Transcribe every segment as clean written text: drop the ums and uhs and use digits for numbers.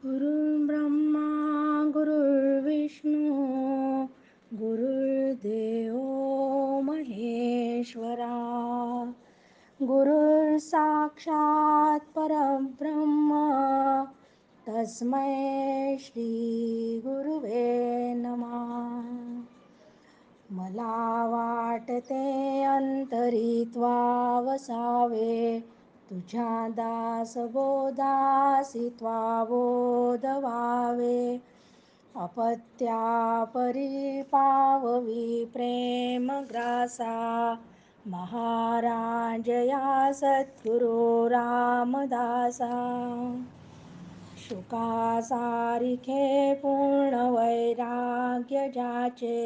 गुरुर्ब्रह्मा गुरुर्विष्णू गुरुर्देव महेश्वरा गुरुर् साक्षात परब्रह्म तस्मै श्री गुरुवे नमः. मला वाटते अंतरित्वा वसावे तुझ्या दासबोधासी त्वाबोध व्हावे. अपत्यापरी पाववी प्रेमग्रासा महाराज या सद्गुरु रामदासा. शुकासारिखे पूर्ण वैराग्य ज्याचे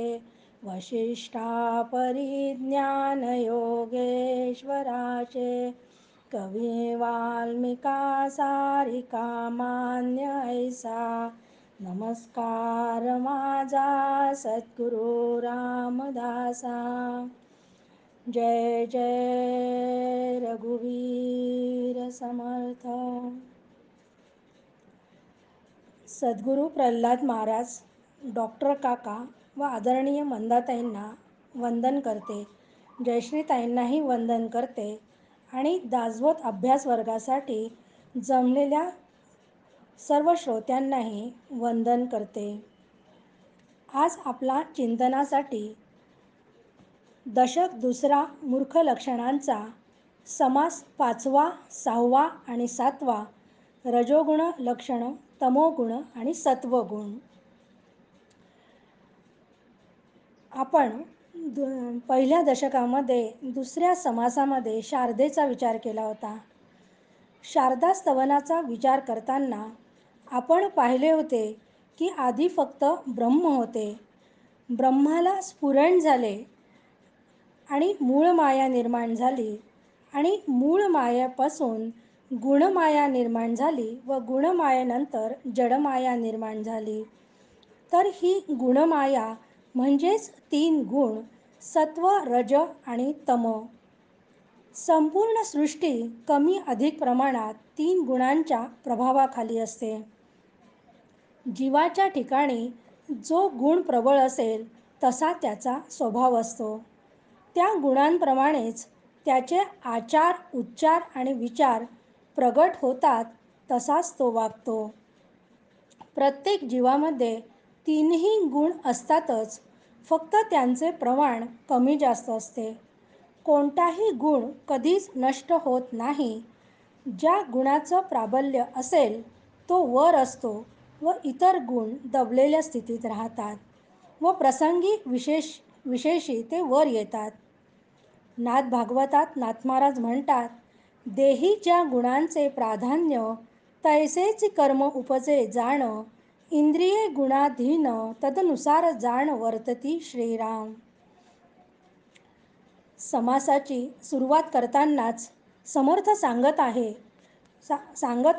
वशिष्ठा परिज्ञान योगेश्वराचे. कवी वाल्मिका सारिका मान्य ऐसा नमस्कार माझा सद्गुरु रामदासा. जय जय रघुवीर समर्थ. सद्गुरू प्रल्हाद महाराज, डॉक्टर काका व आदरणीय मंदाताईंना वंदन करते. जयश्रीताईंनाही वंदन करते आणि दासबोध अभ्यास वर्गासाठी जमलेल्या सर्व श्रोत्यांनाही वंदन करते. आज आपला चिंतनासाठी दशक दुसरा मूर्ख लक्षणांचा समास 5वा, 6वा आणि 7वा, रजोगुण लक्षण, तमोगुण आणि सत्वगुण. आपण पहिल्या दशकामध्ये दुसऱ्या समासामध्ये शारदेचा विचार केला होता. शारदा स्तवनाचा विचार करताना आपण पाहिले होते की आधी फक्त ब्रह्म होते. ब्रह्माला स्फुरण झाले आणि मूळ माया निर्माण झाली आणि मूळ मायापासून गुणमाया निर्माण झाली व गुणमायेनंतर जडमाया निर्माण झाली. तर ही गुणमाया म्हणजेच 3 गुण सत्व, रज आणि तम. संपूर्ण सृष्टी कमी अधिक प्रमाणात 3 गुणांच्या प्रभावाखाली असते. जीवाच्या ठिकाणी जो गुण प्रबळ असेल तसा त्याचा स्वभाव असतो. त्या गुणांप्रमाणेच त्याचे आचार, उच्चार आणि विचार प्रगट होतात, तसाच तो वागतो. प्रत्येक जीवामध्ये 3ही गुण असतातच, फक्त त्यांचे प्रमाण कमी जास्त असते. कोणताही गुण कधीच नष्ट होत नाही. ज्या गुणाचं प्राबल्य असेल तो वर असतो व इतर गुण दबलेल्या स्थितीत राहतात व प्रसंगी विशेषी ते वर येतात. नाथ भागवतात नाथमहाराज म्हणतात, देही ज्या गुणांचे प्राधान्य तैसेच कर्म उपजे जाण, इंद्रिये गुणाधीन तदनुसार जाण वर्तती श्रीराम. समासाची सुरुवात करतानाच समर्थ सांगत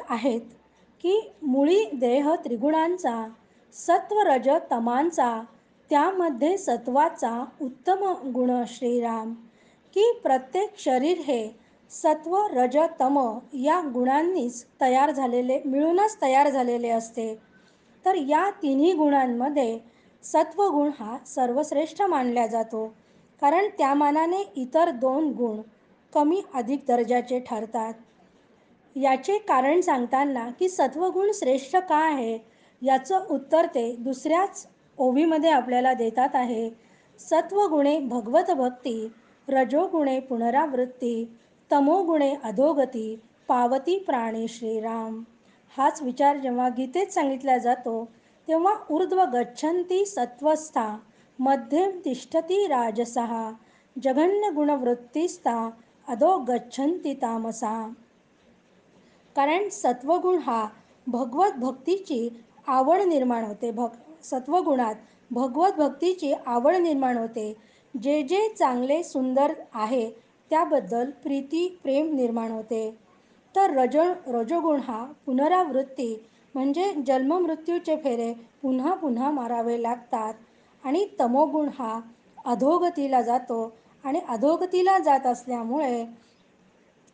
आहेत की मुळी देह त्रिगुणांचा, सत्व रज तमांचा, त्यामध्ये सत्वाचा उत्तम गुण श्रीराम. की प्रत्येक शरीर हे सत्व रज तम या गुणांनीच मिळूनच तयार झालेले असते. तर या तिन्ही गुणांमध्ये सत्वगुण हा सर्वश्रेष्ठ मानला जातो, कारण त्या मानाने इतर 2 गुण कमी अधिक दर्जाचे ठरतात. याचे कारण सांगताना की सत्वगुण श्रेष्ठ का आहे याचं उत्तर ते दुसऱ्याच ओवीमध्ये आपल्याला देतात आहे. सत्वगुणे भगवत भक्ती, रजोगुणे पुनरावृत्ती, तमोगुणे अधोगती, पावती प्राणी श्रीराम. हाच विचार जेव्हा गीतेत सांगितला जातो तेव्हा ऊर्ध्व गच्छन्ति सत्वस्था, मध्यम तिष्ठती राजसहा, जघन्य गुणवृत्तिस्था, अधो गच्छन्ति तामसा. कारण सत्वगुण हा भगवत भक्तीची आवड निर्माण होते. सत्वगुणात भगवत भक्तीची आवड निर्माण होते. जे जे चांगले सुंदर आहे त्याबद्दल प्रीती प्रेम निर्माण होते. तर रजोगुण हा पुनरावृत्ती म्हणजे जन्ममृत्यूचे फेरे पुन्हा पुन्हा मारावे लागतात. आणि तमोगुण हा अधोगतीला जातो आणि अधोगतीला जात असल्यामुळे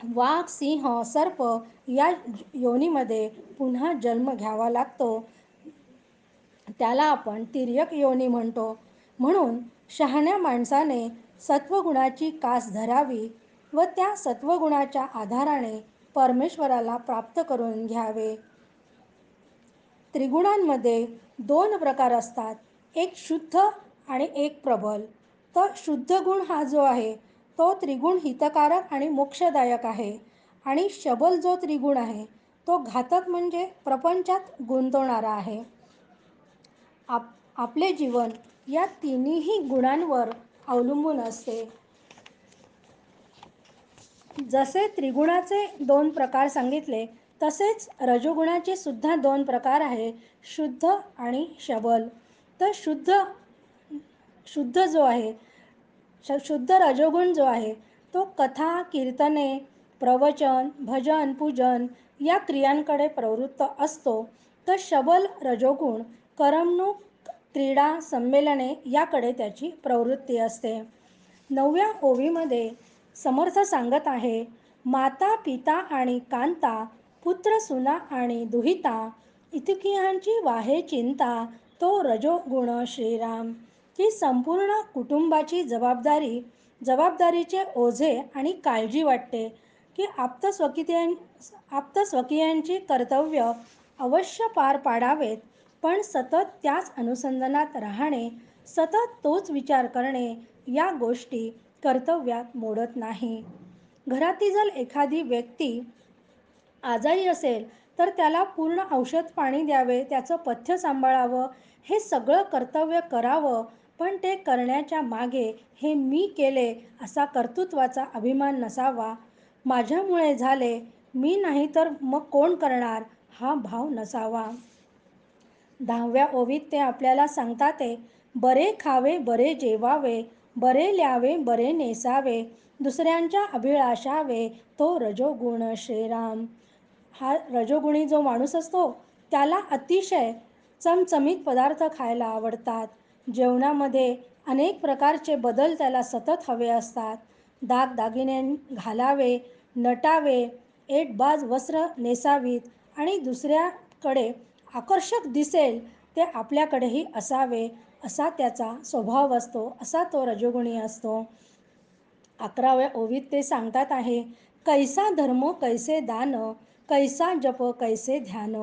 वाघ, सिंह, सर्प या योनीमध्ये पुन्हा जन्म घ्यावा लागतो. त्याला आपण तिर्यक योनी म्हणतो. म्हणून शहाण्या माणसाने सत्वगुणाची कास धरावी व त्या सत्वगुणाच्या आधाराने परमेश्वराला प्राप्त करून घ्यावे. त्रिगुणांमध्ये दोन प्रकार असतात, एक शुद्ध आणि एक प्रबल. तर शुद्ध गुण हा जो आहे तो त्रिगुण हितकारक आणि मोक्षदायक आहे, आणि शबल जो त्रिगुण आहे तो घातक म्हणजे प्रपंचात गुंतवणारा आहे. आपले जीवन या तिन्ही गुणांवर अवलंबून असते. जसे त्रिगुणाचे दोन प्रकार सांगितले तसेच रजोगुणाचे सुद्धा दोन प्रकार आहे, शुद्ध आणि शबल. तर शुद्ध जो आहे, शुद्ध रजोगुण जो आहे तो कथा, कीर्तने, प्रवचन, भजन, पूजन या क्रियांकडे प्रवृत्त असतो. तर शबल रजोगुण करमणूक, क्रीडा, संमेलने याकडे त्याची प्रवृत्ती असते. 9व्या ओवीमध्ये समर्थ सांगत आहे, माता, पिता आणि कांता, पुत्र, सुना आणि दुहिता, इतकियांची वाहे चिंता, तो रजोगुण श्रीराम. की संपूर्ण कुटुंबाची जबाबदारीचे ओझे आणि काळजी वाटते, की आप्तस्वकीयांची कर्तव्य अवश्य पार पाडावेत, पण सतत त्याच अनुसंधानात राहणे, सतत तोच विचार करणे या गोष्टी कर्तव्यात मोडत नाही. घरातील जर एखादी व्यक्ती आजारी असेल तर त्याला पूर्ण औषध पाणी द्यावे, त्याचं पथ्य सांभाळावं, हे सगळं कर्तव्य करावं. पण ते करण्याच्या मागे हे मी केले असा कर्तृत्वाचा अभिमान नसावा. माझ्यामुळे झाले, मी नाही तर मग कोण करणार, हा भाव नसावा. 10व्या ओवीत ते आपल्याला सांगतात आहे, बरे खावे, बरे जेवावे, बरे ल्यावे, बरे नेसावे, दुसऱ्यांच्या अभिलाषावे, तो रजोगुण श्रीराम. हा रजोगुणी जो माणूस असतो त्याला अतिशय चमचमीत पदार्थ खायला आवडतात. जेवणामध्ये अनेक प्रकारचे बदल त्याला सतत हवे असतात. दागदागिने घालावे, नटावे, ऐटबाज वस्त्र नेसावीत आणि दुसऱ्याकडे आकर्षक दिसेल ते आपल्याकडेही असावे, असा त्याचा स्वभाव असतो, असा तो रजोगुणी असतो. 11व्या ओवीत ते सांगतात आहे, कैसा धर्म कैसे दान, कैसा जप कैसे ध्यान,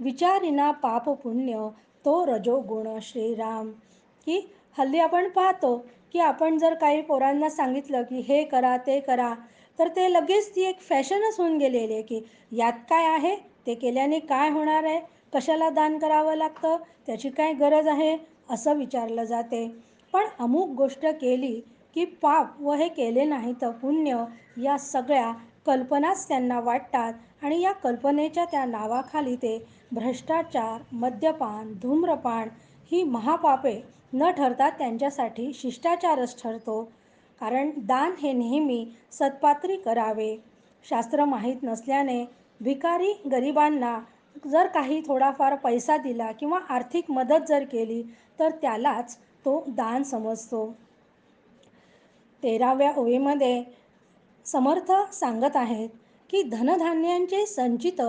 विचारिना पाप पुण्य, तो रजोगुण श्रीराम. की हल्ली आपण पाहतो की आपण जर काही पोरांना सांगितलं की हे करा ते करा, तर ते लगेच ती एक फॅशनच होऊन गेलेली आहे की यात काय आहे, ते केल्याने काय होणार आहे, कशाला दान करावं लागतं, त्याची काय गरज आहे, असं विचारलं जाते. पण अमुक गोष्ट केली की पाप व हे केले नाही तर पुण्य, या सगळ्या कल्पनाच त्यांना वाटतात आणि या कल्पनेच्या त्या नावाखाली ते भ्रष्टाचार, मद्यपान, धूम्रपान ही महापापे न ठरता त्यांच्यासाठी शिष्टाचारच ठरतो. कारण दान हे नेहमी सत्पात्री करावे. शास्त्र माहीत नसल्याने भिकारी गरिबांना जर काही थोडाफार पैसा दिला किंवा आर्थिक मदत जर केली तर त्यालाच तो दान समजतो. 13व्या ओवीमध्ये समर्थ सांगत आहेत की धनधान्यांचे संचित,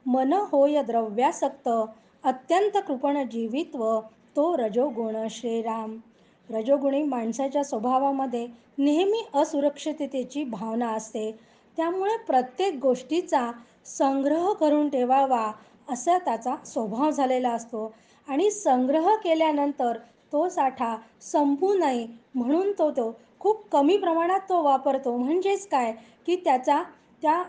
मन होय द्रव्यासक्त, अत्यंत कृपण जीवित्व, तो रजोगुण श्रीराम. रजोगुणी माणसाच्या स्वभावामध्ये नेहमी असुरक्षिततेची भावना असते. त्यामुळे प्रत्येक गोष्टीचा संग्रह करून ठेवावा असा त्याचा स्वभाव झालेला असतो, आणि संग्रह केल्यानंतर तो साठा संपू नये म्हणून तो खूप कमी प्रमाणात तो वापरतो. म्हणजेच काय की त्याचा त्या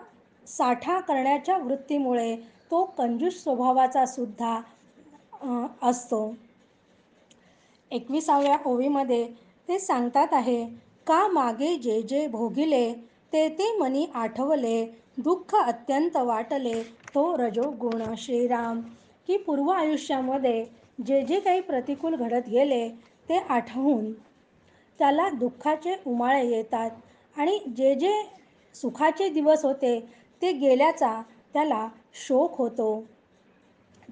साठा करण्याच्या वृत्तीमुळे तो कंजूस स्वभावाचा सुद्धा असतो. 21व्या ओवीमध्ये ते सांगतात आहे, का मागे जे जे भोगिले, ते ते मनी आठवले, दुःख अत्यंत वाटले, तो रजोगुण श्रीराम. की पूर्व आयुष्यामध्ये जे जे काही प्रतिकूल घडत गेले ते आठवून त्याला दुःखाचे उमाळे येतात, आणि जे जे सुखाचे दिवस होते ते गेल्याचा त्याला शोक होतो.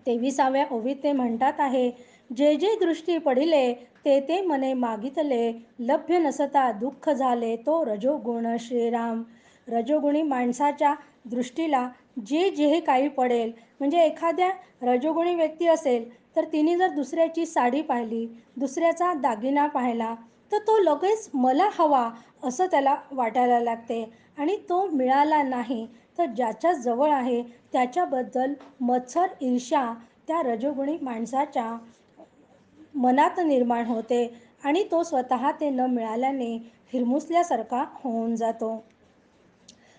23व्या ओवीत ते म्हणतात आहे, जे जे दृष्टी पडिले, ते ते मने मागितले, लभ्य नसता दुःख झाले, तो रजोगुण श्रीराम. रजोगुणी माणसाच्या दृष्टीला जे जे काही पडेल, म्हणजे एखाद्या रजोगुणी व्यक्ती असेल तर तिने जर दुसऱ्याची साडी पाहिली, दुसऱ्याचा दागिना पाहिला, तर तो लगेच मला हवा असं त्याला वाटायला लागते आणि तो मिळाला नाही तर ज्याच्या जवळ आहे त्याच्याबद्दल मत्सर ईर्ष्या त्या रजोगुणी माणसाच्या मनात निर्माण होते आणि तो स्वतः ते न मिळाल्याने हिरमुसल्यासारखा होऊन जातो.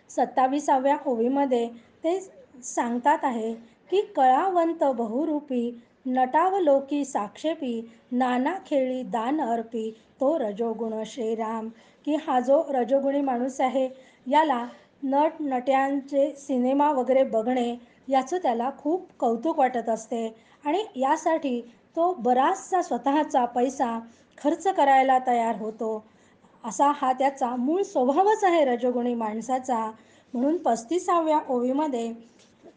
27व्या ओवीमध्ये ते सांगतात आहे की कळावंत बहुरूपी नटावलोकी साक्षेपी नाना खेळी दान अर्पी तो रजोगुण श्रीराम. की हा जो रजोगुणी माणूस आहे याला नट्यांचे सिनेमा वगैरे बघणे याचं त्याला खूप कौतुक वाटत असते आणि यासाठी तो बराचसा स्वतःचा पैसा खर्च करायला तयार होतो. असा हा त्याचा मूळ स्वभावच आहे रजोगुणी माणसाचा. म्हणून 35व्या ओवीमध्ये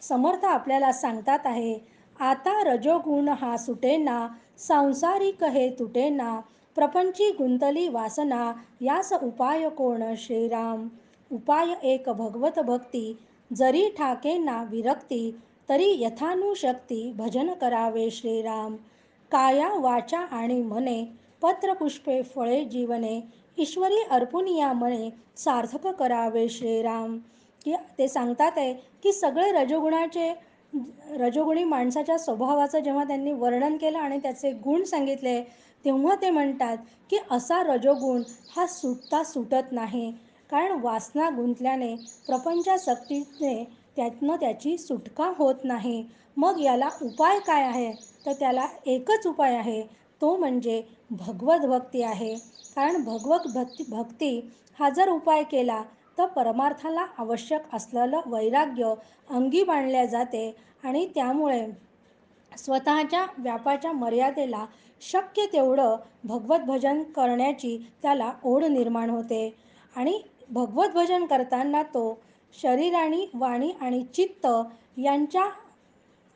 समर्थ आपल्याला सांगतात आहे, आता रजोगुण हा सुटेना सांसारिक हे तुटेना प्रपंची गुंतली वासना यास उपाय कोण श्रीराम. उपाय एक भगवत भक्ती जरी ठाकेना विरक्ती तरी यथानुशक्ती भजन करावे श्रीराम. काया वाचा आणि मने पत्रपुष्पे फळे जीवने ईश्वरी अर्पुन या मने सार्थक करावे श्रीराम. की ते सांगतात आहे की सगळे रजोगुणी माणसाच्या स्वभावाचं जेव्हा त्यांनी वर्णन केलं आणि त्याचे गुण सांगितले तेव्हा ते म्हणतात की असा रजोगुण हा सुटत नाही, कारण वासना गुंतल्याने प्रपंचासक्तीने त्यातनं त्याची सुटका होत नाही. मग याला उपाय काय आहे तर त्याला एकच उपाय आहे, तो म्हणजे भगवत भक्ती आहे. कारण भक्ती हा जर उपाय केला तर परमार्थाला आवश्यक असलेलं वैराग्य अंगी बाणल्या जाते आणि त्यामुळे स्वतःच्या व्यापाच्या मर्यादेला शक्य तेवढं भगवत भजन करण्याची त्याला ओढ निर्माण होते. आणि भगवत भजन करताना तो शरीराने वाणी आणि चित्त यांच्या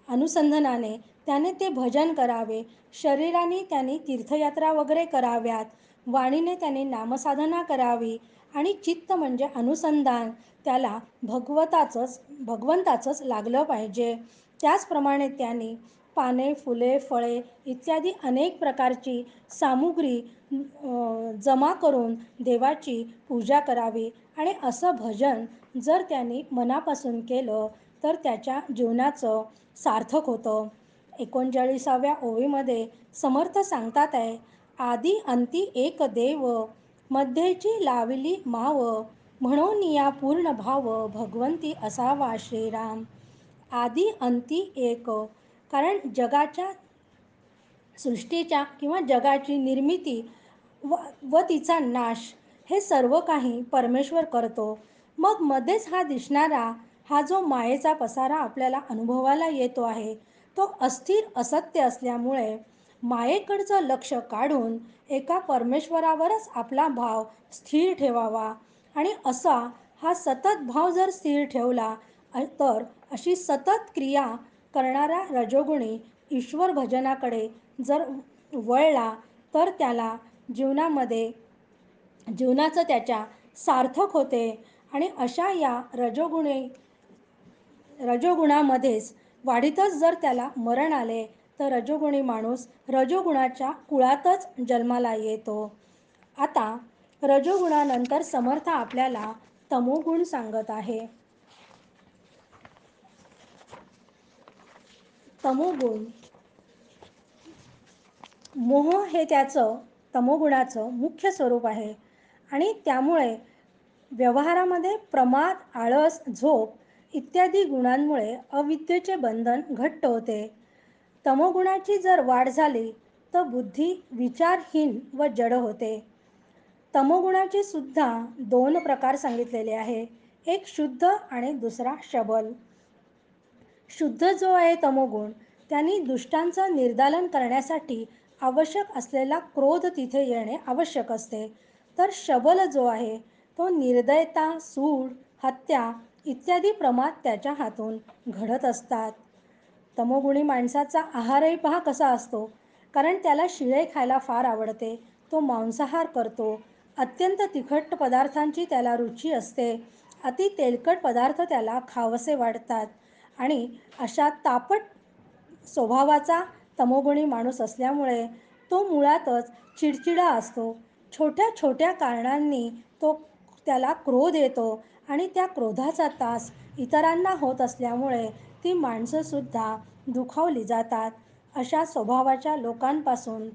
अनुसंधानाने त्याने ते भजन करावे. शरीराने त्याने तीर्थयात्रा वगैरे कराव्यात, वाणीने त्याने नामसाधना करावी आणि चित्त म्हणजे अनुसंधान त्याला भगवंताचंच लागलं पाहिजे. त्याचप्रमाणे त्याने पाने फुले फळे इत्यादी अनेक प्रकारची सामुग्री जमा करून देवाची पूजा करावी आणि असं भजन जर त्यांनी मनापासून केलं तर त्याच्या जीवनाचं सार्थक होतं. 39व्या ओवीमध्ये समर्थ सांगतात आहे, आदी अंती एक देव मध्येची लावली माव म्हणून या पूर्ण भाव भगवंती असावा श्रीराम. आदी अंती एक, कारण जगाच्या सृष्टीच्या किंवा जगाची निर्मिती व तिचा नाश हे सर्व काही परमेश्वर करतो. मग मध्येच हा दिसणारा हा जो मायेचा पसारा आपल्याला अनुभवायला येतो आहे तो अस्थिर असत्य असल्यामुळे मायेकडचं लक्ष काढून एका परमेश्वरावरच आपला भाव स्थिर ठेवावा आणि असा हा सतत भाव जर स्थिर ठेवला तर अशी सतत क्रिया करणारा रजोगुणी ईश्वर भजनाकडे जर वळला तर त्याला जीवनाचं त्याच्या सार्थक होते. आणि अशा या रजोगुणामध्येच वाढीतच जर त्याला मरण आले तर रजोगुणी माणूस रजोगुणाच्या कुळातच जन्माला येतो. आता रजोगुणानंतर समर्थ आपल्याला तमोगुण सांगत आहे. तमोगुण, मोह हे त्याचं तमोगुणाचं मुख्य स्वरूप आहे आणि त्यामुळे व्यवहारामध्ये प्रमाद, आळस, झोप इत्यादी गुणांमुळे अविद्येचे बंधन घट्ट होते. तमोगुणाची जर वाढ झाली तर बुद्धी विचारहीन व जड होते. तमोगुणाचे सुद्धा दोन प्रकार सांगितलेले आहे, एक शुद्ध आणि दुसरा शबल. शुद्ध जो आहे तमोगुण त्यांनी दुष्टांचं निर्दालन करण्यासाठी आवश्यक असलेला क्रोध तिथे येणे आवश्यक असते. तर शबल जो आहे तो निर्दयता, सूड, हत्या इत्यादी प्रमाद त्याच्या हातून घडत असतात. तमोगुणी माणसाचा आहारही पहा कसा असतो, कारण त्याला शिळे खायला फार आवडते, तो मांसाहार करतो, अत्यंत तिखट पदार्थांची त्याला रुची असते अति तेलकट पदार्थ त्याला खावंसे वाटतात आणि अशा तापट स्वभावाचा तमोगुणी माणूस असल्यामुळे तो मुळातच चिडचिडा असतो. छोट्या छोट्या कारणांनी त्याला क्रोध येतो आणि त्या क्रोधाचा त्रास इतरांना होत असल्यामुळे ती माणसंसुद्धा दुखावली जातात. अशा स्वभावाच्या लोकांपासून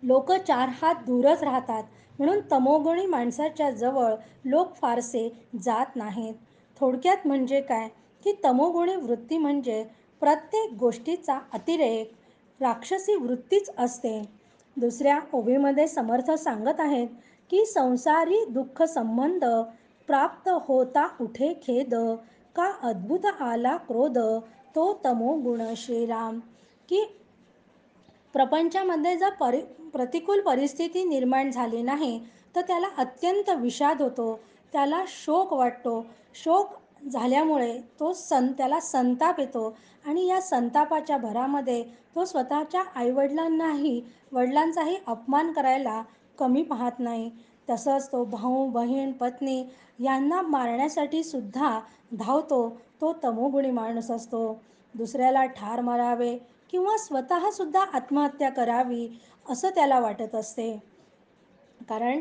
लोक चार हात दूरच राहतात. म्हणून तमोगुणी माणसाच्या जवळ लोक फारसे जात नाहीत. थोडक्यात म्हणजे काय, की तमोगुणी वृत्ती म्हणजे प्रत्येक गोष्टीचा अतिरेक, राक्षसी वृत्तीच असते. दुसऱ्या ओवीमध्ये समर्थ सांगत आहेत की संसारी दुःख संबंध प्राप्त होता उठे खेद, का अद्भुत आला क्रोध, तो तमोगुण श्रीराम. की प्रपंचामध्ये जर प्रतिकूल परिस्थिती निर्माण झाली नाही तर त्याला अत्यंत विषाद होतो, त्याला शोक वाटतो. शोक झाल्यामुळे त्याला संताप येतो आणि या संतापाच्या भरामध्ये तो स्वतःच्या वडिलांचाही अपमान करायला कमी पाहत नाही. तसंच तो भाऊ बहीण पत्नी यांना मारण्यासाठी सुद्धा धावतो. तो तमोगुणी माणूस असतो. दुसऱ्याला ठार मारावे किंवा स्वतःसुद्धा आत्महत्या करावी असं त्याला वाटत असते. कारण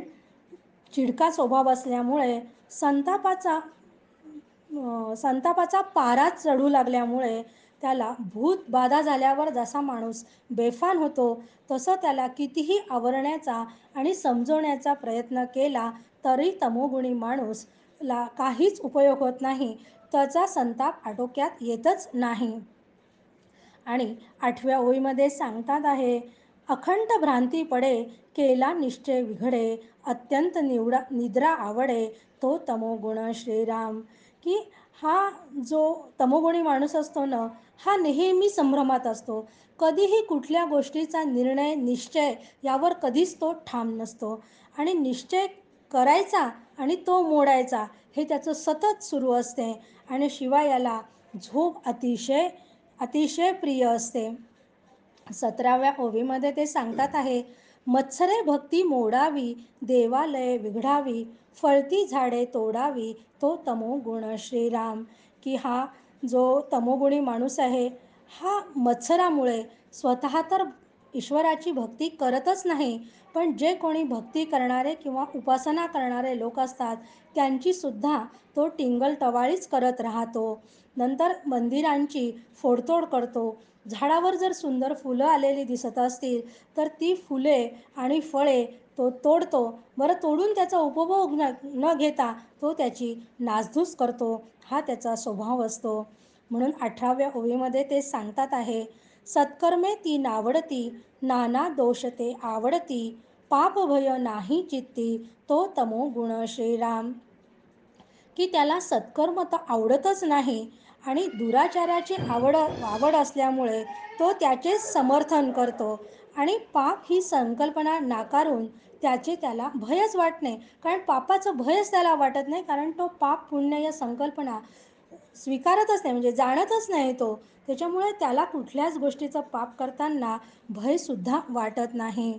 चिडका स्वभाव असल्यामुळे संतापाचा पारा चढू लागल्यामुळे त्याला भूतबाधा झाल्यावर जसा माणूस बेफान होतो तसं त्याला कितीही आवरण्याचा आणि समजवण्याचा प्रयत्न केला तरी तमोगुणी माणूसला काहीच उपयोग होत नाही. त्याचा संताप आटोक्यात येतच नाही. आणि 8व्या ओळीमध्ये सांगतात आहे, अखंड भ्रांती पडे, केला निश्चय विघडे, अत्यंत निद्रा आवडे, तो तमोगुण श्रीराम. की हा जो तमोगुणी माणूस असतो ना, हा नेहमी संभ्रमात असतो. कधीही कुठल्या गोष्टीचा निर्णय निश्चय यावर कधीच तो ठाम नसतो आणि निश्चय करायचा आणि तो मोडायचा हे त्याचं सतत सुरू असते. आणि शिवाय याला झोप अतिशय अतिशय प्रिय असते. 17व्या ओवीमध्ये ते सांगतात आहे, मत्सरे भक्ती मोडावी, देवालय विघडावी, फळती झाडे तोडावी, तो तमोगुण श्रीराम. की हा जो तमोगुणी माणूस आहे हा मत्सरामुळे स्वतः तर ईश्वराची भक्ती करतच नाही, पण जे कोणी भक्ती करणारे किंवा उपासना करणारे लोक असतात त्यांचीसुद्धा तो टिंगलटवाळीच करत राहतो. नंतर मंदिरांची फोडतोड करतो. झाडावर जर सुंदर फुलं आलेली दिसत असतील तर ती फुले आणि फळे तो तोडतो. बरं, तोडून त्याचा उपभोग न घेता तो त्याची नासधूस करतो. हा त्याचा स्वभाव असतो. म्हणून 18व्या ओळीमध्ये ते सांगतात आहे, सत्कर्मे ती नावडती, नाना दोष ते आवडती, पाप भय नाही चित्ती, तो तमोगुण श्रीराम. की त्याला सत्कर्म तर आवडतच नाही आणि दुराचाराची आवड असल्यामुळे तो त्याचेच समर्थन करतो आणि पाप ही संकल्पना नाकारून त्याला भयच वाटणे. कारण पापाचं भयच त्याला वाटत नाही, कारण तो पाप पुण्य या संकल्पना स्वीकारतच नाही, म्हणजे जाणतच नाही तो. त्याच्यामुळे त्याला कुठल्याच गोष्टीचं पाप करताना भयसुद्धा वाटत नाही.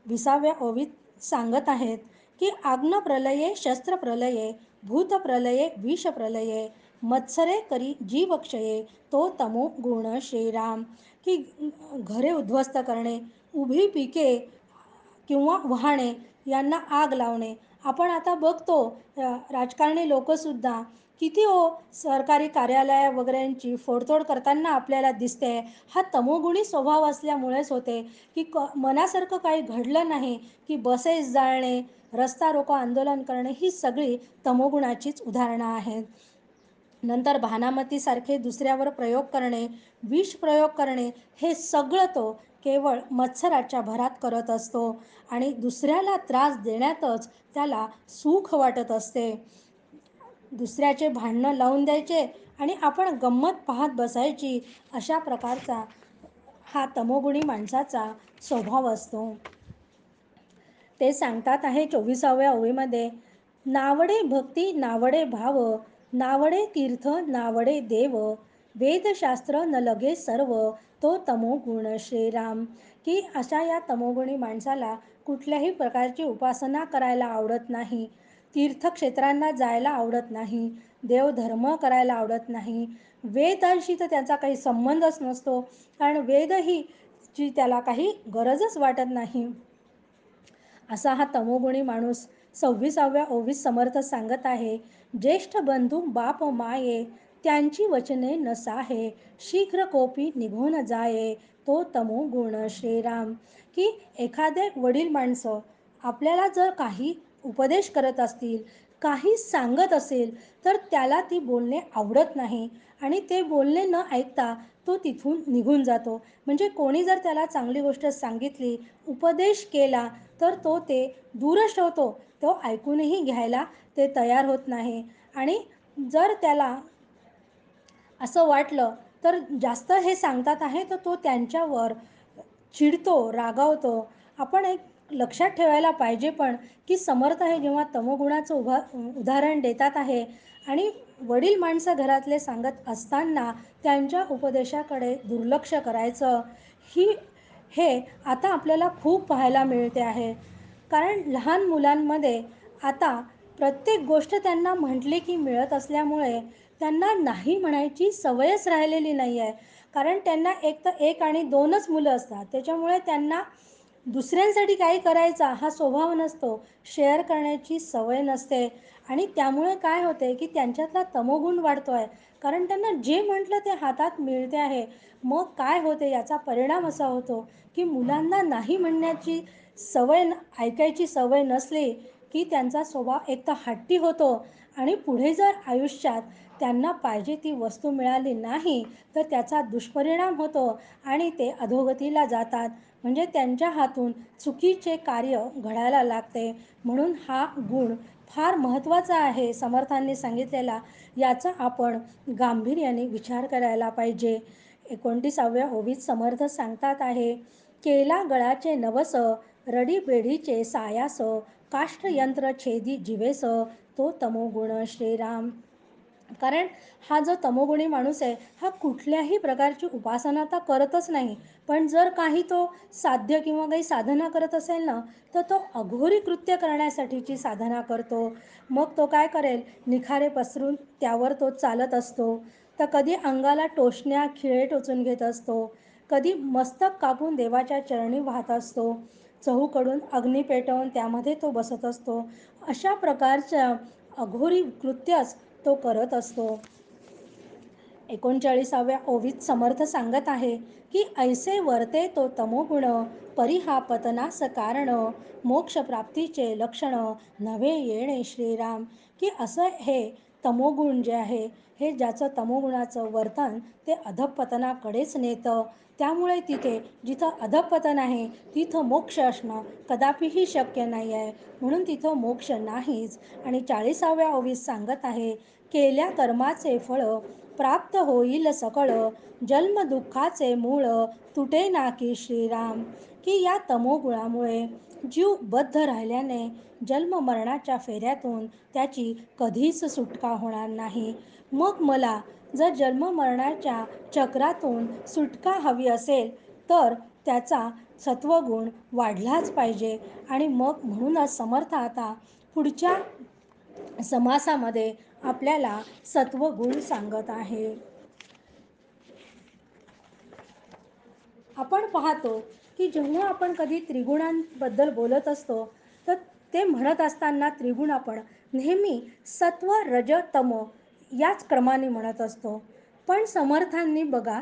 20व्या ओवीत सांगत आहेत की आग्न प्रलये शस्त्र प्रलये, भूत प्रलये विष प्रलये, मत्सरे करी जीवक्षये, तो तमो गुण श्रीराम. की घरे उद्ध्वस्त करणे, उभी पिके किंवा वाहने यांना आग लावणे. आपण आता बघतो राजकारणी लोकंसुद्धा किती सरकारी कार्यालय वगैरेंची फोडतोड करताना आपल्याला दिसते. हा तमोगुणी स्वभाव असल्यामुळेच होते. की मनासारखं काही घडलं नाही की बसेस जाळणे, रस्ता रोको आंदोलन करणे ही सगळी तमोगुणाचीच उदाहरणं आहेत. नंतर भानामतीसारखे दुसऱ्यावर प्रयोग करणे, विष प्रयोग करणे हे सगळं तो केवळ मत्सराच्या भरात करत असतो आणि दुसऱ्याला त्रास देण्यातच त्याला सुख वाटत असते. दुसऱ्याचे भांडणं लावून द्यायचे आणि आपण गंमत पाहत बसायची, अशा प्रकारचा हा तमोगुणी माणसाचा स्वभाव असतो. ते सांगतात आहे 24व्या ओळीमध्ये, नावडे भक्ती नावडे भाव, नावडे तीर्थ नावडे देव, वेदशास्त्र न लगे सर्व, तो तमोगुण श्रीराम. की अशा या तमोगुणी माणसाला कुठल्याही प्रकारची उपासना करायला आवडत नाही. तीर्थक्षेत्रांना जायला आवडत नाही, देवधर्म करायला आवडत नाही, वेदांशी तर त्याचा काही संबंधच नसतो, कारण वेदही ची त्याला काही गरजच वाटत नाही. असा हा तमोगुणी माणूस 26व्या ओवीत समर्थ सांगत आहे, ज्येष्ठ बंधू बाप माये त्यांची वचने नसाहे, शीघ्र कोपी निघून जाये तो तमोगुण श्रीराम. की एखादे वडील माणसं आपल्याला जर काही उपदेश करत असतील, काही सांगत असेल, तर त्याला ती बोलणे आवडत नाही आणि ते बोलणे न ऐकता तो तिथून निघून जातो. म्हणजे कोणी जर त्याला चांगली गोष्ट सांगितली, उपदेश केला, तर तो ते दूरच ठेवतो. तो ऐकूनही घ्यायला ते तयार होत नाही आणि जर त्याला असं वाटलं तर जास्त हे सांगतात आहे तर तो त्यांच्यावर चिडतो, रागावतो. आपण एक लक्षात ठेवायला पाहिजे पण की समर्थ हे जेव्हा तमोगुणाचं उदाहरण देतात आहे आणि वडील माणसं घरातले सांगत असताना त्यांच्या उपदेशाकडे दुर्लक्ष करायचं, ही हे आता आपल्याला खूप पाहायला मिळते आहे. कारण लहान मुलांमध्ये आता प्रत्येक गोष्ट त्यांना म्हटली की मिळत असल्यामुळे त्यांना नाही म्हणायची सवयच राहिलेली नाही आहे. कारण त्यांना एक तर एक आणि दोनच मुलं असतात. त्याच्यामुळे त्यांना दुसऱ्यांसाठी काही करायचा हा स्वभाव नसतो. शेअर करण्याची सवय नसते आणि त्यामुळे काय होते की त्यांच्यातला तमोगुण वाढतो आहे. कारण त्यांना जे म्हटलं ते हातात मिळते आहे. मग काय होते याचा परिणाम असा होतो की मुलांना नाही म्हणण्याची ऐकायची सवय नसली की त्यांचा स्वभाव एक तर हट्टी होतो आणि पुढे जर आयुष्यात त्यांना पाहिजे ती वस्तू मिळाली नाही तर त्याचा दुष्परिणाम होतो आणि ते अधोगतीला जातात. म्हणजे त्यांच्या हातून चुकीचे कार्य घडायला लागते. म्हणून हा गुण फार महत्त्वाचा आहे समर्थांनी सांगितलेला, याचा आपण गांभीर्याने विचार करायला पाहिजे. 29व्या ओवीत समर्थ सांगतात आहे, केला गळाचे नवस रडी बेडीचे सायास, काष्ठयंत्र छेदी जिवेस तो तमोगुण श्रीराम. कारण हा जो तमोगुणी माणूस आहे हा कुठल्याही प्रकारची उपासना तर करतच नाही, पण जर काही तो साध्य किंवा काही साधना करत असेल ना तर तो अघोरी कृत्य करण्यासाठीची साधना करतो. मग तो काय करेल, निखारे पसरून त्यावर तो चालत असतो, तर कधी अंगाला टोचण्या खिळे टोचून घेत असतो, कधी मस्तक कापून देवाच्या चरणी वाहत असतो, चहूकडून अग्नी पेटवून त्यामध्ये तो बसत असतो. अशा प्रकारच्या अघोरी कृत्यच तो करत असतो. 39व्या ओवीत समर्थ सांगत आहे की ऐसे वर्ते तो तमोगुण, परिहा पतनास कारण, मोक्षप्राप्तीचे लक्षण नव्हे येणे श्रीराम. की असं हे तमोगुण जे आहे, हे ज्याचं तमोगुणाचं वर्तन ते अधःपतनाकडेच नेतं. त्यामुळे तिथे जिथं अधःपतन आहे तिथं मोक्ष असणं कदापिही शक्य नाही आहे. म्हणून तिथं मोक्ष नाहीच. आणि 40व्या ओवीत सांगत आहे, केल्या कर्माचे फळ प्राप्त होईल सकळ, जन्मदुःखाचे मूळ तुटे नाकी श्रीराम. की या तमोगुणामुळे जीव बद्ध राहिल्याने जन्ममरणाच्या फेऱ्यातून त्याची कधीच सुटका होणार नाही. मग मला जर जन्ममरणाच्या चक्रातून सुटका हवी असेल तर त्याचा सत्वगुण वाढलाच पाहिजे. आणि मग म्हणूनच समर्थ आता पुढच्या समासामध्ये आपल्याला सत्वगुण सांगत आहे. आपण पाहतो की जेव्हा आपण कधी त्रिगुणांबद्दल बोलत असतो तर ते म्हणत असताना त्रिगुण आपण नेहमी सत्व रज तम याच क्रमाने म्हणत असतो. पण समर्थांनी बघा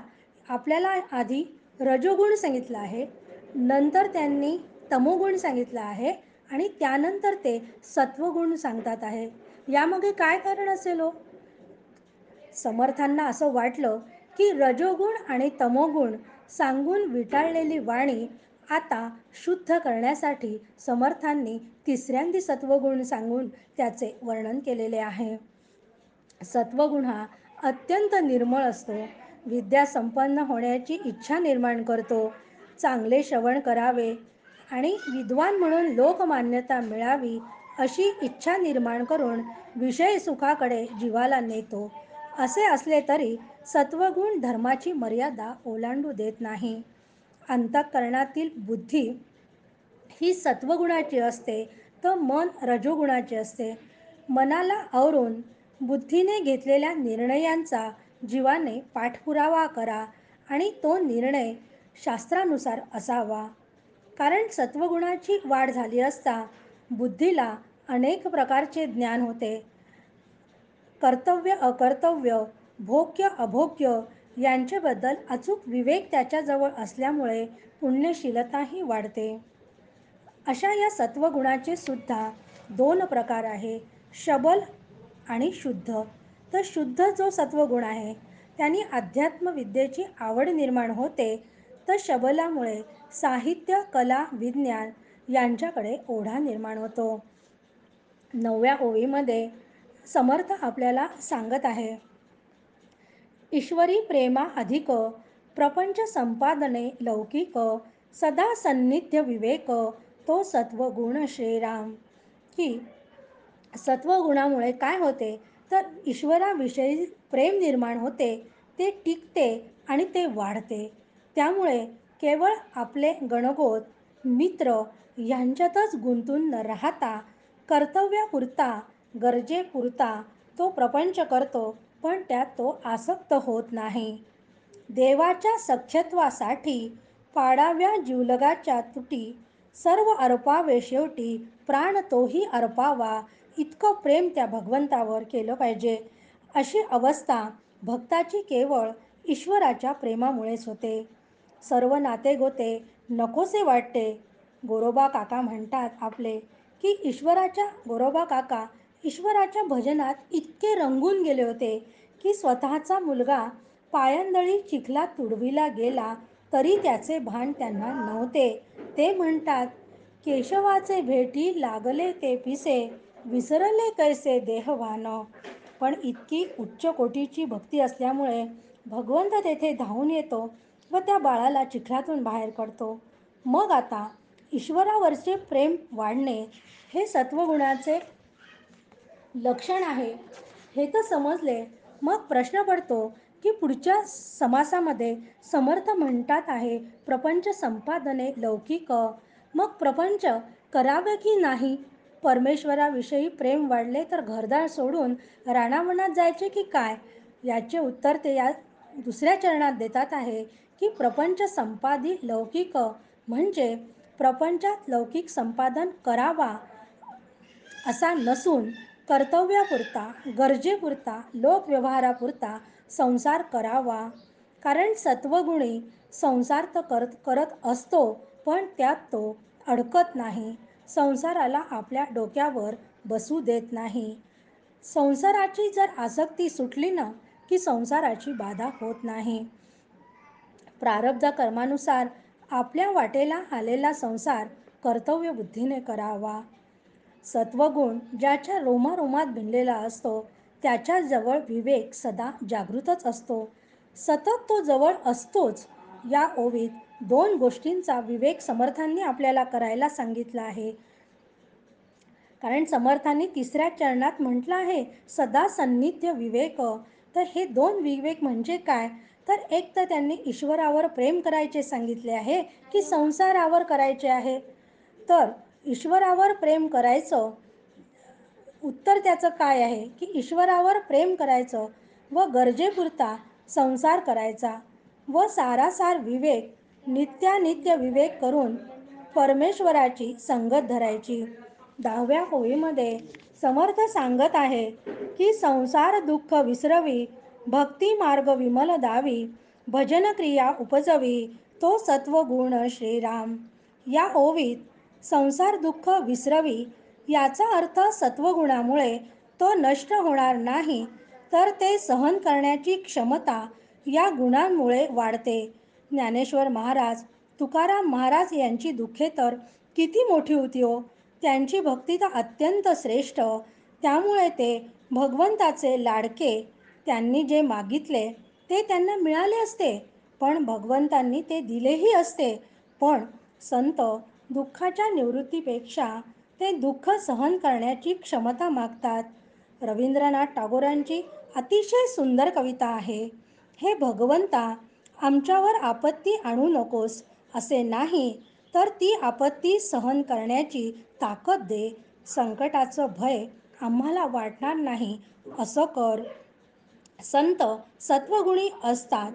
आपल्याला आधी रजोगुण सांगितलं आहे, नंतर त्यांनी तमोगुण सांगितलं आहे आणि त्यानंतर ते सत्वगुण सांगतात आहे. यामागे काय कारण असेल हो? समर्थांना असं वाटलं की रजोगुण आणि तमोगुण सांगून विटाळलेली वाणी आता शुद्ध करण्यासाठी समर्थांनी तिसऱ्यांदी सत्वगुण सांगून त्याचे वर्णन केलेले आहे. सत्वगुण हा अत्यंत निर्मळ असतो, विद्या संपन्न होण्याची इच्छा निर्माण करतो, चांगले श्रवण करावे आणि विद्वान म्हणून लोकमान्यता मिळावी अशी इच्छा निर्माण करून विषय सुखाकडे जीवाला नेतो. असे असले तरी सत्वगुण धर्माची मर्यादा ओलांडू देत नाही. अंतःकरणातील बुद्धी ही सत्वगुणाची असते तर मन रजोगुणाचे असते. मनाला आवरून बुद्धीने घेतलेल्या निर्णयांचा जीवाने पाठपुरावा करा आणि तो निर्णय शास्त्रानुसार असावा. कारण सत्वगुणाची वाढ झाली असता बुद्धीला अनेक प्रकारचे ज्ञान होते. कर्तव्य अकर्तव्य, भोग्य अभोग्य यांच्याबद्दल अचूक विवेक त्याच्याजवळ असल्यामुळे पुण्यशीलताही वाढते. अशा या सत्वगुणाचे सुद्धा दोन प्रकार आहे, शबल आणि शुद्ध. तर शुद्ध जो सत्वगुण आहे त्यांनी अध्यात्मविद्येची आवड निर्माण होते. तर शबलामुळे साहित्य, कला, विज्ञान यांच्याकडे ओढा निर्माण होतो. 9व्या ओवीमध्ये समर्थ आपल्याला सांगत आहे, ईश्वरी प्रेमा अधिक, प्रपंच संपादने लौकिक, सदा सन्निध्य विवेक, तो सत्वगुण श्रीराम. की सत्वगुणामुळे काय होते तर ईश्वराविषयी प्रेम निर्माण होते, ते टिकते आणि ते वाढते. त्यामुळे केवळ आपले गणगोत मित्र यांच्यातच गुंतून न राहता कर्तव्यापुरता, गरजेपुरता तो प्रपंच करतो, पण त्यात तो आसक्त होत नाही. देवाच्या सख्यत्वासाठी पाडाव्या जीवलगाच्या तुटी, सर्व अर्पावे शेवटी प्राण तोही अर्पावा, इतकं प्रेम त्या भगवंतावर केलं पाहिजे. अशी अवस्था भक्ताची केवळ ईश्वराच्या प्रेमामुळेच होते. सर्व नातेगोते नकोसे वाटते. गोरोबा काका म्हणतात आपले की गोरोबा काका ईश्वराच्या भजनात इतके रंगून गेले होते की स्वतःचा मुलगा पायंदळी चिखलात तुडविला गेला तरी त्याचे भान त्यांना नव्हते. ते म्हणतात, केशवाचे भेटी लागले ते पिसे, विसरले कैसे देहभान. पण इतकी उच्च कोटीची भक्ती असल्यामुळे भगवंत तेथे धावून येतो व त्या बाळाला चिखलातून बाहेर काढतो. मग आता ईश्वरावरचे प्रेम वाढणे हे सत्वगुणाचे लक्षण आहे हे तर समजले. मग प्रश्न पडतो की पुढच्या समासामध्ये समर्थ म्हणतात आहे, प्रपंच संपादने लौकिक. मग प्रपंच करावे की नाही? परमेश्वराविषयी प्रेम वाढले तर घरदार सोडून रानावनात जायचे की काय? याचे उत्तर ते या दुसऱ्या चरणात देतात आहे की प्रपंच संपादी लौकिक म्हणजे प्रपंचात लौकिक संपादन करावा असा नसून कर्तव्यापुरता, गरजेपुरता, लोकव्यवहारापुरता संसार करावा. कारण सत्वगुणी संसार तर करत असतो, पण त्यात तो अडकत नाही. संसाराला आपल्या डोक्यावर बसू देत नाही. संसाराची जर आसक्ती सुटली ना की संसाराची बाधा होत नाही. प्रारब्ध कर्मानुसार आपल्या वाटेला आलेला संसार कर्तव्यबुद्धीने करावा. सत्वगुण ज्याच्या रोमारोमात भिनलेला असतो त्याच्याजवळ विवेक सदा जागृतच असतो. सतत तो जवळ असतोच. या ओवीत दोन गोष्टींचा विवेक समर्थांनी आपल्याला करायला सांगितला आहे. कारण समर्थांनी तिसऱ्या चरणात म्हटलं आहे सदा सन्निध्य विवेक. तर हे दोन विवेक म्हणजे काय? तर एक तर त्यांनी ईश्वरावर प्रेम करायचे सांगितले आहे की संसारावर करायचे आहे. तर ईश्वरावर प्रेम करायचं उत्तर त्याचं काय आहे की ईश्वरावर प्रेम करायचं व गरजेपुरता संसार करायचा व सारासार विवेक, नित्यानित्य विवेक करून परमेश्वराची संगत धरायची. 10व्या ओळीमध्ये समर्थ सांगत आहे की संसार दुःख विसरवी, भक्ती मार्ग विमल दावी, भजन क्रिया उपजवी, तो सत्वगुण श्रीराम. या ओवीत संसार दुःख विसरवी याचा अर्थ सत्वगुणामुळे तो नष्ट होणार नाही, तर ते सहन करण्याची क्षमता या गुणांमुळे वाढते. ज्ञानेश्वर महाराज, तुकाराम महाराज यांची दुःखे तर किती मोठी होती हो. त्यांची भक्ती तर अत्यंत श्रेष्ठ. त्यामुळे ते भगवंताचे लाडके. त्यांनी जे मागितले ते त्यांना मिळाले असते, पण भगवंतांनी ते दिलेही असते. पण संत दुःखाच्या निवृत्तीपेक्षा ते दुःख सहन करण्याची क्षमता मागतात. रवींद्रनाथ टागोरांची अतिशय सुंदर कविता आहे, हे भगवंता, आमच्यावर आपत्ती आणू नकोस, असे नाही तर ती आपत्ती सहन करण्याची ताकद दे. संकटाचं भय आम्हाला वाटणार नाही असं कर. संत सत्वगुणी असतात.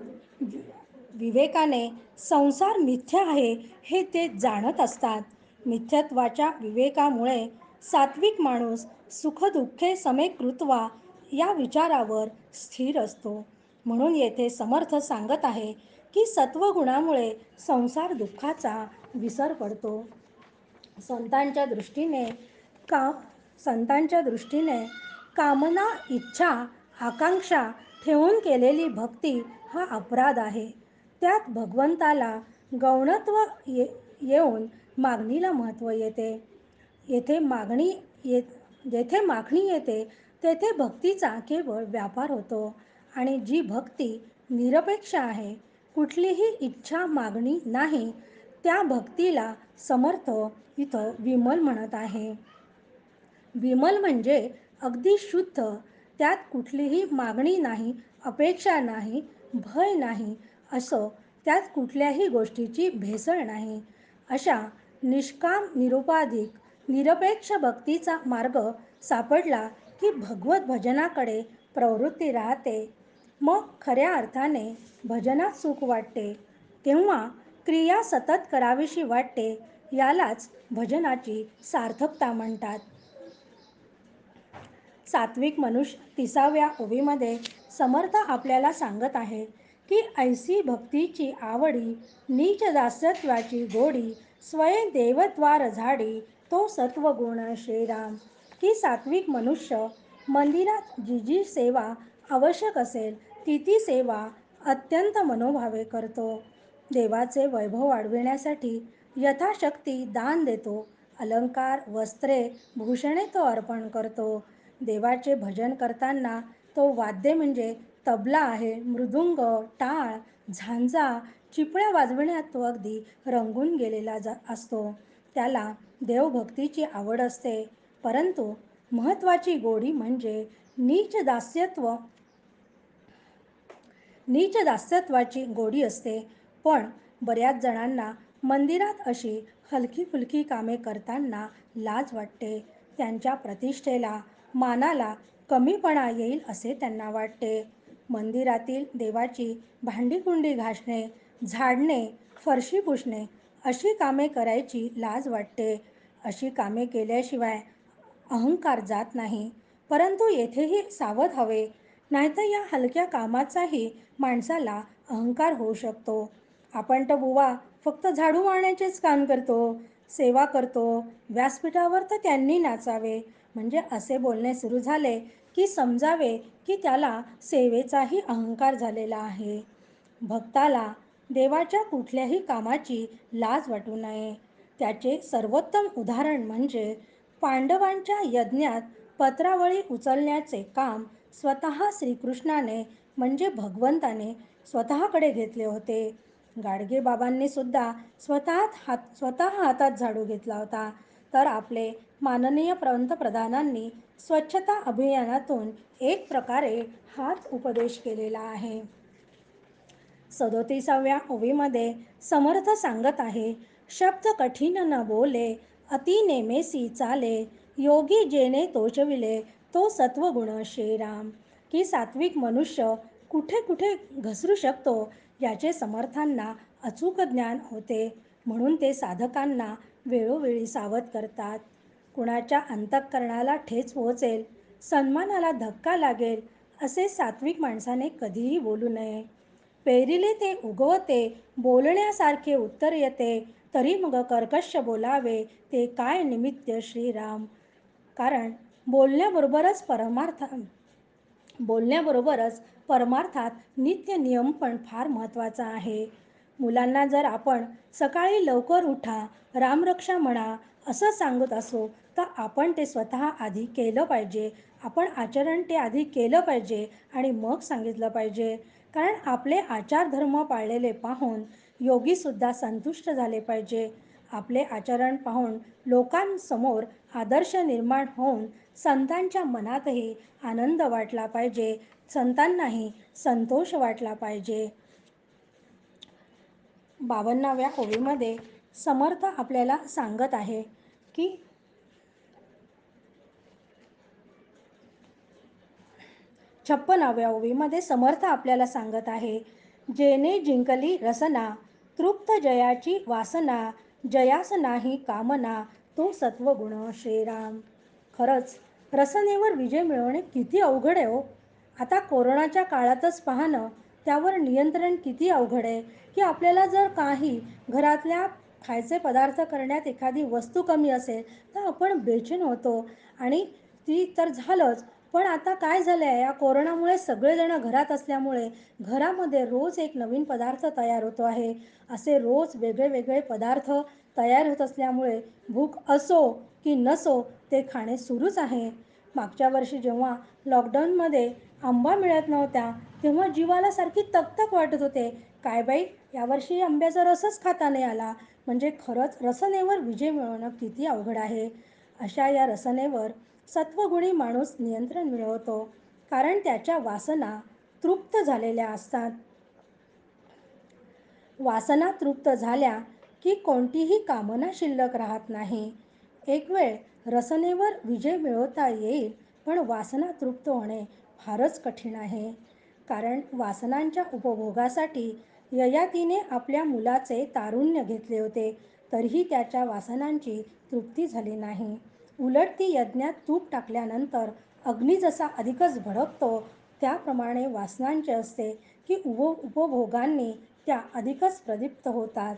विवेकाने संसार मिथ्या आहे हे ते जाणत असतात. मिथ्यत्वाच्या विवेकामुळे सात्विक माणूस सुखदुःखे समे कृत्वा या विचारावर स्थिर असतो. म्हणून येथे समर्थ सांगत आहे की सत्वगुणामुळे संसार दुःखाचा विसर पडतो. संतांच्या दृष्टीने का संतांच्या दृष्टीने कामना, इच्छा, आकांक्षा ठेवून केलेली भक्ती हा अपराध आहे. त्यात भगवंताला गौणत्व येऊन मागणीला महत्त्व येते. येथे मागणी ये जेथे मागणी येते तेथे भक्तीचा केवळ व्यापार होतो. आणि जी भक्ती निरपेक्ष आहे, कुठलीही इच्छा मागणी नाही, त्या भक्तीला समर्थ इथं विमल म्हणत आहे. विमल म्हणजे अगदी शुद्ध, त्यात कुठलीही मागणी नाही, अपेक्षा नाही, भय नाही, असं त्यात कुठल्याही गोष्टीची भेसळ नाही. अशा निष्काम, निरुपाधिक, निरपेक्ष भक्तीचा मार्ग सापडला की भगवत भजनाकडे प्रवृत्ती राहते. मग खऱ्या अर्थाने भजनात सुख वाटते. तेव्हा क्रिया सतत करावीशी वाटते. यालाच भजनाची सार्थकता म्हणतात. सात्विक मनुष्य 30व्या ओवीमध्ये समर्थ आपल्याला सांगत आहे की ऐसी भक्तीची आवडी, नीच दास्यत्वाची गोडी, स्वयं देवद्वार झाडी, तो सत्वगुण श्रीराम. की सात्विक मनुष्य मंदिरात जी जी सेवा आवश्यक असेल ती ती सेवा अत्यंत मनोभावे करतो. देवाचे वैभव वाढविण्यासाठी यथाशक्ती दान देतो. अलंकार, वस्त्रे, भूषणे तो अर्पण करतो. देवाचे भजन करताना तो वाद्य म्हणजे तबला आहे, मृदुंग, टाळ, झांजा, चिपळ्या वाजविण्यात तो अगदी रंगून गेलेला असतो. त्याला देवभक्तीची आवड असते. परंतु महत्त्वाची गोडी म्हणजे नीच दास्यत्वाची गोडी असते. पण बऱ्याच जणांना मंदिरात अशी हलकी फुलकी कामे करताना लाज वाटते. त्यांच्या प्रतिष्ठेला, मानाला कमीपणा येईल असे त्यांना वाटते. मंदिरातील देवाची भांडीकुंडी घासणे, झाडणे, फरशी पुसणे अशी कामे करायची लाज वाटते. अशी कामे केल्याशिवाय अहंकार जात नाही. परंतु येथेही सावध हवे, नाहीतर या हलक्या कामाचाही माणसाला अहंकार होऊ शकतो. आपण तर बुवा फक्त झाडू मारण्याचेच काम करतो, सेवा करतो, व्यासपीठावर तर त्यांनी नाचावे, म्हणजे असे बोलणे सुरू झाले की समजावे की त्याला सेवेचाही अहंकार झालेला आहे. भक्ताला देवाच्या कुठल्याही कामाची लाज वाटू नये. त्याचे सर्वोत्तम उदाहरण म्हणजे पांडवांच्या यज्ञात पत्रावळी उचलण्याचे काम स्वतः श्रीकृष्णाने म्हणजे भगवंताने स्वतःकडे घेतले होते. गाडगेबाबांनी सुद्धा स्वतः हातात झाडू घेतला होता. तर आपले माननीय पंतप्रधानांनी स्वच्छता अभियानातून एक प्रकारे हाच उपदेश केलेला आहे. 37व्या ओवीमध्ये समर्थ सांगत आहे, शब्द कठीण न बोले, अति नेमेसी चाले, योगी जेणे तोचविले, तो सत्वगुण श्रीराम. की सात्विक मनुष्य कुठे कुठे घसरू शकतो याचे समर्थांना अचूक ज्ञान होते. म्हणून ते साधकांना वेळोवेळी सावध करतात. कुणाच्या अंतःकरणाला ठेच पोहोचेल, सन्मानाला धक्का लागेल असे सात्विक माणसाने कधीही बोलू नये. पेरिले ते उगवते, बोलण्यासारखे उत्तर येते, तरी मग कर्कश बोलावे, ते काय निमित्त श्रीराम. कारण बोलण्याबरोबरच परमार्थात नित्य नियम पण फार महत्त्वाचा आहे. मुलांना जर आपण सकाळी लवकर उठा, रामरक्षा म्हणा असं सांगत असो, तर आपण ते स्वतः आधी केलं पाहिजे. आपण आचरण ते आधी केलं पाहिजे आणि मग सांगितलं पाहिजे. कारण आपले आचार धर्म पाळलेले पाहून योगीसुद्धा संतुष्ट झाले पाहिजे. आपले आचरण पाहून लोकांसमोर आदर्श निर्माण होऊन संतांच्या मनातही आनंद वाटला पाहिजे, संतांनाही संतोष वाटला पाहिजे. 52व्या ओवीमध्ये समर्थ आपल्याला सांगत आहे की 56व्या ओवीमध्ये समर्थ आपल्याला सांगत आहे, जेने जिंकली रसना, तृप्त जयाची वासना, जयास नाही कामना, तो सत्वगुण श्रीराम. खरंच रसनेवर विजय मिळवणे किती अवघड आहे हो. आता कोरोनाच्या काळातच पाहणं, त्यावर नियंत्रण किती अवघड आहे. की आपल्याला जर काही घरातल्या खायचे पदार्थ करण्यात एखादी वस्तू कमी असेल तर आपण बेचैन होतो आणि ती तर झालंच. पण आता काय झालं आहे, या कोरोनामुळे सगळेजण घरात असल्यामुळे घरामध्ये रोज एक नवीन पदार्थ तयार होतो आहे. असे रोज वेगळे वेगळे पदार्थ तयार होत असल्यामुळे भूक असो की नसो ते खाणे सुरूच आहे. मागच्या वर्षी जेव्हा लॉकडाऊनमध्ये आंबा मिळत नव्हता तेव्हा जीवाला सारखी तकतक वाटत होते. काय बाई, यावर्षी आंब्याचा रसच खाता नाही आला. म्हणजे खरंच रसनेवर विजय मिळवणं किती अवघड आहे. अशा या रसनेवर सत्वगुणी माणूस नियंत्रण मिळवतो, कारण त्याच्या वासना तृप्त झालेल्या असतात. वासना तृप्त झाल्या की कोणतीही कामना शिल्लक राहत नाही. एक वेळ रसनेवर विजय मिळवता येईल, पण वासना तृप्त होणे फारच कठीण आहे. कारण वासनांच्या उपभोगासाठी ययातीने आपल्या मुलाचे तारुण्य घेतले होते, तरीही त्याच्या वासनांची तृप्ती झाली नाही. उलट ती यज्ञात तूप टाकल्यानंतर अग्नी जसा अधिकच भडकतो, त्याप्रमाणे वासनांचे असते की उपभोगांनी त्या अधिकच प्रदीप्त होतात.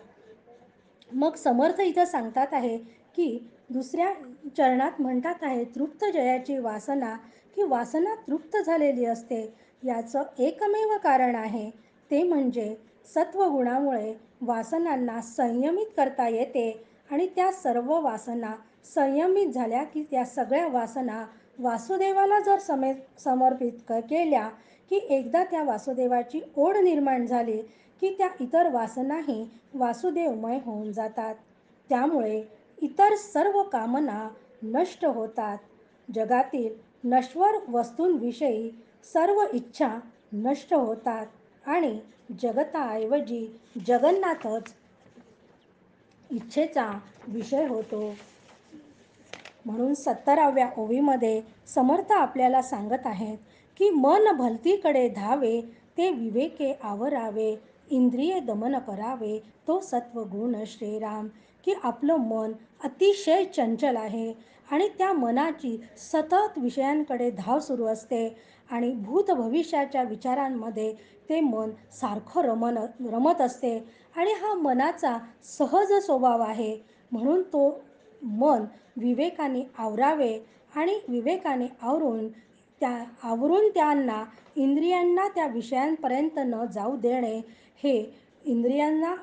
मग समर्थ इथं सांगतात आहे की दुसऱ्या चरणात म्हणतात आहे, तृप्त जयाची वासना की वासना तृप्त झालेली असते. याचं एकमेव कारण आहे, ते म्हणजे सत्वगुणामुळे वासनांना संयमित करता येते आणि त्या सर्व वासना संयमित झाल्या की त्या सगळ्या वासना वासुदेवाला जर समर्पित केल्या की एकदा त्या वासुदेवाची ओढ निर्माण झाली की त्या इतर वासनाही वासुदेवमय होऊन जातात. त्यामुळे इतर सर्व कामना नष्ट होतात. जगातील नश्वर वस्तूंविषयी सर्व इच्छा नष्ट होतात आणि जगताऐवजी जगन्नाथच इच्छेचा विषय होतो. म्हणून 70व्या ओवीमध्ये समर्थ आपल्याला सांगत आहेत की मन भलतीकडे धावे, ते विवेके आवरावे, इंद्रिये दमन करावे, तो सत्वगुण श्रीराम. की आपलं मन अतिशय चंचल आहे आणि त्या मनाची सतत विषयांकडे धाव सुरू असते आणि भूत भविष्याच्या विचारांमध्ये ते मन सारखं रमत असते आणि हा मनाचा सहज स्वभाव आहे. म्हणून तो मन विवेकाने आवरावे आणि विवेकाने आवरून त्यांना इंद्रियांना त्या विषयांपर्यंत न जाऊ देणे, हे इंद्रियांना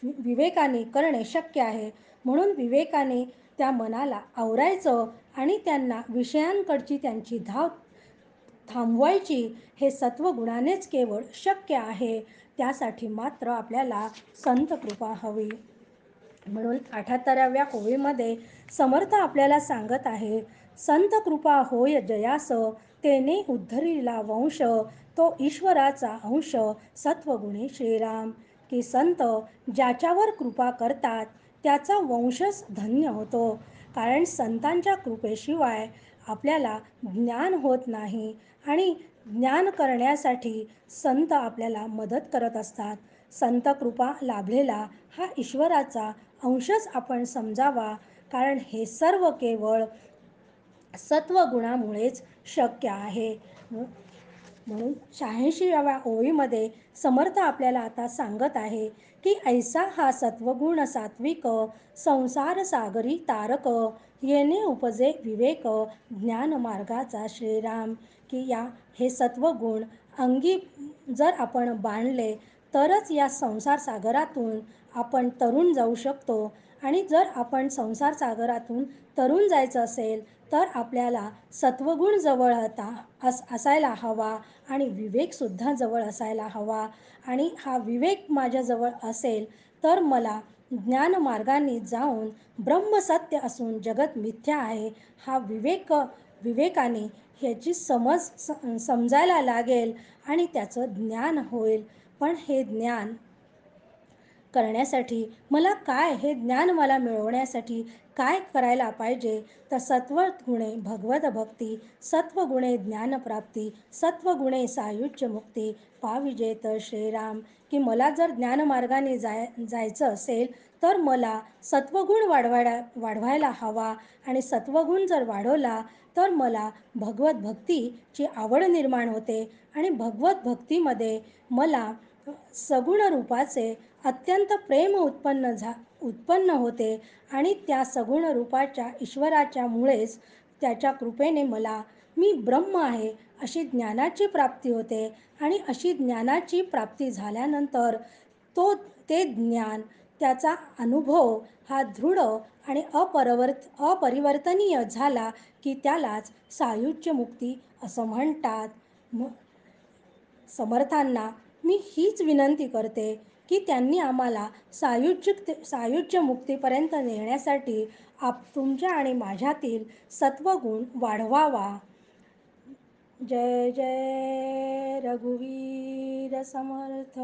विवेकाने करणे शक्य आहे. म्हणून विवेकाने त्या मनाला आवरायचं आणि त्यांना विषयांकडची त्यांची धाव थांबवायची, हे सत्वगुणानेच केवळ शक्य आहे. त्यासाठी मात्र आपल्याला संत कृपा हवी. म्हणून 78व्या ओवीमध्ये समर्थ आपल्याला सांगत आहे, संत कृपा होय जयास, तेने उद्धरिला वंश, तो ईश्वराचा अंश, सत्वगुणी श्रीराम. की संत ज्याच्यावर कृपा करतात त्याचा वंशच धन्य होतो. कारण संतांच्या कृपेशिवाय आपल्याला ज्ञान होत नाही आणि ज्ञान करण्यासाठी संत आपल्याला मदत करत असतात. संत कृपा लाभलेला हा ईश्वराचा अंशच आपण समजावा, कारण हे सर्व केवळ सत्वगुणामुळेच शक्य आहे. म्हणून 86व्या ओळीमध्ये समर्थ आपल्याला आता सांगत आहे की ऐसा हा सत्वगुण सात्विक, संसार सागरी तारक, येणे उपजे विवेक, ज्ञान मार्गाचा श्रीराम. की हे सत्वगुण अंगी जर आपण बाणले तरच या संसार सागरातून आपण तरुण जाऊ शकतो. आणि जर आपण संसार सागरातून तरुण जायचं असेल तर आपल्याला सत्वगुण जवळ असायला हवा आणि विवेकसुद्धा जवळ असायला हवा. आणि हा विवेक माझ्याजवळ असेल तर मला ज्ञानमार्गाने जाऊन ब्रह्मसत्य असून जगत मिथ्या आहे, हा विवेकाने ह्याची समजायला लागेल आणि त्याचं ज्ञान होईल. पण हे ज्ञान करण्यासाठी मला काय, हे ज्ञान मला मिळवण्यासाठी काय करायला पाहिजे? तर सत्वगुणे भगवत भक्ती, सत्वगुणे ज्ञानप्राप्ती, सत्वगुणे सायुज्य मुक्ती पाविजेत श्रीराम. की मला जर ज्ञानमार्गाने जायचं असेल तर मला सत्वगुण वाढवायला हवा, आणि सत्वगुण जर वाढवला तर मला भगवत भक्तीची आवड निर्माण होते, आणि भगवत भक्तीमध्ये मला सगुण रूपाचे अत्यंत प्रेम उत्पन्न होते, आणि त्या सगुण रूपाच्या ईश्वराच्या मुळेच, त्याच्या कृपेने मी ब्रह्म आहे अशी ज्ञानाची प्राप्ती होते. आणि अशी ज्ञानाची प्राप्ती झाल्यानंतर तो ते ज्ञान, त्याचा अनुभव हा दृढ आणि अपरिवर्तनीय झाला की त्यालाच सायुज्य मुक्ती असं म्हणतात. समर्थांना मी हीच विनंती करते की त्यांनी आम्हाला सायुज्य मुक्तीपर्यंत नेण्यासाठी तुमच्या आणि माझ्यातील सत्वगुण वाढवावा. जय जय रघुवीर समर्थ.